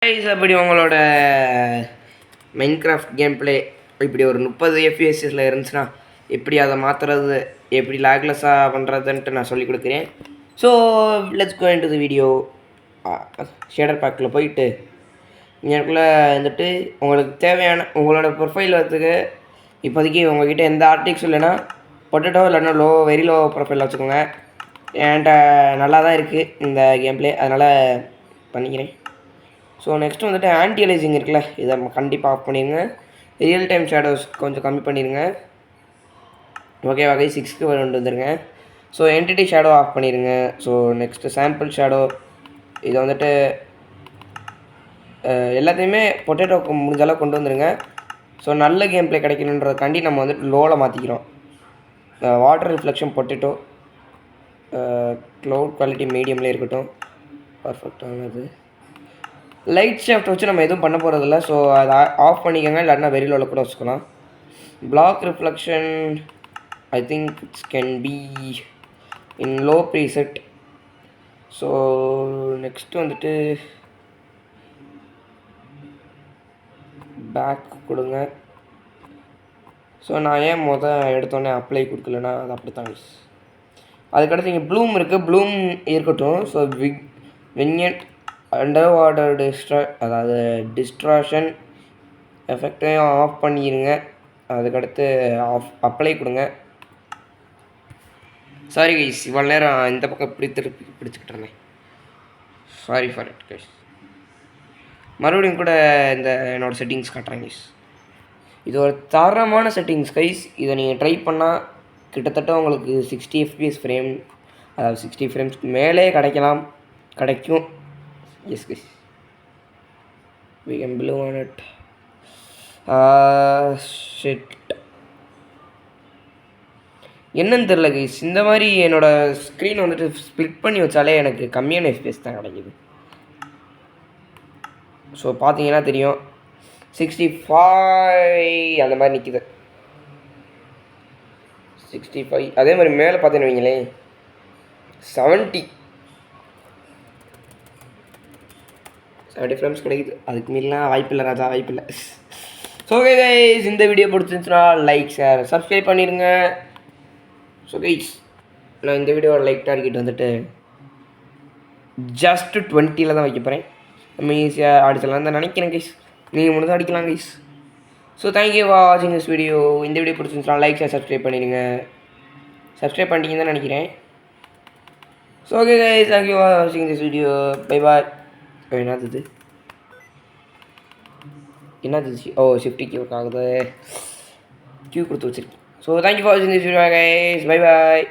அப்படி உங்களோட Minecraft game play இப்படி ஒரு 30 எஃப்பிஎஸ்ஸில் இருந்துச்சுன்னா எப்படி அதை மாற்றுறது, எப்படி லேக்லெஸ்ஸாக பண்ணுறதுன்ட்டு நான் சொல்லிக் கொடுக்குறேன். So let's go into the video. Shader பேக்கில் போயிட்டு எனக்குள்ளே வந்துட்டு உங்களுக்கு தேவையான உங்களோட ப்ரொஃபைல் வரத்துக்கு இப்போதைக்கு உங்கள்கிட்ட எந்த ஆர்டிக்ஸ் இல்லைன்னா பொட்டேட்டோ இல்லைன்னா வெரி லோ ப்ரொஃபைல் வச்சுக்கோங்க. என்கிட்ட நல்லா தான் இருக்குது இந்த கேம் பிளே, அதனால் பண்ணிக்கிறேன். ஸோ நெக்ஸ்ட் வந்துட்டு ஆன்டி அலைசிங் இருக்குல்ல, இதை கண்டிப்பாக ஆஃப் பண்ணிடுங்க. ரியல் டைம் ஷேடோஸ் கொஞ்சம் கம்மி பண்ணிடுங்க. ஓகே வகை 6க்கு கொண்டு வந்துடுங்க. ஸோ என்டிட்டி ஷேடோ ஆஃப் பண்ணிடுங்க. ஸோ நெக்ஸ்ட்டு சாம்பிள் ஷேடோ இதை வந்துட்டு எல்லாத்தையுமே பொட்டேட்டோக்கு முடிஞ்சளவு கொண்டு வந்துடுங்க. ஸோ நல்ல கேம் பிளே கிடைக்கணுன்றதுக்காண்டி நம்ம வந்துட்டு லோவில் மாற்றிக்கிறோம். Water reflection potato, cloud quality மீடியம்லேயே இருக்கட்டும், பர்ஃபெக்டானது. லைட் ஷாஃப்ட் வச்சு நம்ம எதுவும் பண்ண போகிறதில்ல. ஸோ அதை ஆஃப் பண்ணிக்கோங்க, இல்லாட்டினா வெரி லோவில் கூட வச்சுக்கலாம். Black reflection I think it's can be in low preset. So next வந்துட்டு பேக் கொடுங்க. ஸோ நான் ஏன் எடுத்தோடனே அப்ளை கொடுக்கலன்னா அது அப்படி தான். அதுக்கடுத்து இங்கே ப்ளூம் இருக்குது, ப்ளூம் இருக்கட்டும். ஸோ வின்யட் அண்டர் வாட்டர் அதாவது டிஸ்ட்ராக்ஷன் எஃபெக்டையும் ஆஃப் பண்ணிடுங்க. அதுக்கடுத்து அப்ளை கொடுங்க. சாரி கைஸ், இவ்வளோ நேரம் இந்த பக்கம் இப்படி திருப்பி பிடிச்சிக்கிட்டு இருந்தேன், சாரி ஃபார் இட் கைஸ். மறுபடியும் கூட இந்த என்னோடய செட்டிங்ஸ் காட்டுறேன் கைஸ். இது ஒரு தரமான செட்டிங்ஸ் கைஸ். இதை நீங்கள் ட்ரை பண்ணால் கிட்டத்தட்ட உங்களுக்கு 60 எஃப்பிஎஸ் ஃப்ரேம், அதாவது 60 ஃப்ரேம்ஸ்க்கு மேலே கிடைக்கும். S guys, we can blow on it. Shit, என்னன்னு தெரில கைஸ். இந்த மாதிரி என்னோடய ஸ்க்ரீன் வந்துட்டு ஸ்ப்ளிட் பண்ணி வச்சாலே எனக்கு கம்மியான எஃப்பிஎஸ் தான் கிடைக்கிது. ஸோ பார்த்தீங்கன்னா தெரியும் 65 அந்த மாதிரி நிற்கிது. 65 அதே மாதிரி மேலே பார்த்தீங்கன்னு வைங்களேன் 70 ஃப்ரேம்ஸ் கிடைக்குது. அதுக்கு மீறலாம் வாய்ப்பில்லை ராஜா, வாய்ப்பில்லை. ஸோ ஓகே கைஸ், இந்த வீடியோ பிடிச்சிருந்துச்சுன்னா லைக் ஷேர் சப்ஸ்கிரைப் பண்ணிடுங்க. ஸோ கைஸ், நான் இந்த வீடியோட லைக் டார்கெட் வந்துட்டு ஜஸ்ட் 20 தான் வைக்க போகிறேன். நம்ம ஈஸியாக அடிச்சிடலாம் தான் நினைக்கிறேன் கைஸ். நீங்கள் முடிஞ்சா அடிக்கலாம் கைஸ். ஸோ தேங்க்யூ ஃபார் வாட்சிங் திஸ் வீடியோ. இந்த வீடியோ பிடிச்சிருந்துச்சுன்னா லைக் ஷேர் சப்ஸ்கிரைப் பண்ணிடுங்க. சப்ஸ்கிரைப் பண்ணிட்டீங்கன்னு தான் நினைக்கிறேன். So okay guys, thank you for வாட்சிங் திஸ் வீடியோ. Bye bye. என்னது ஓ ஷிஃப்டி கியூ ஒர்க் ஆகுது, கியூ கொடுத்து வச்சிருக்கேன். ஸோ தேங்க்யூ ஃபார் வாட்சிங் this video guys. Bye bye.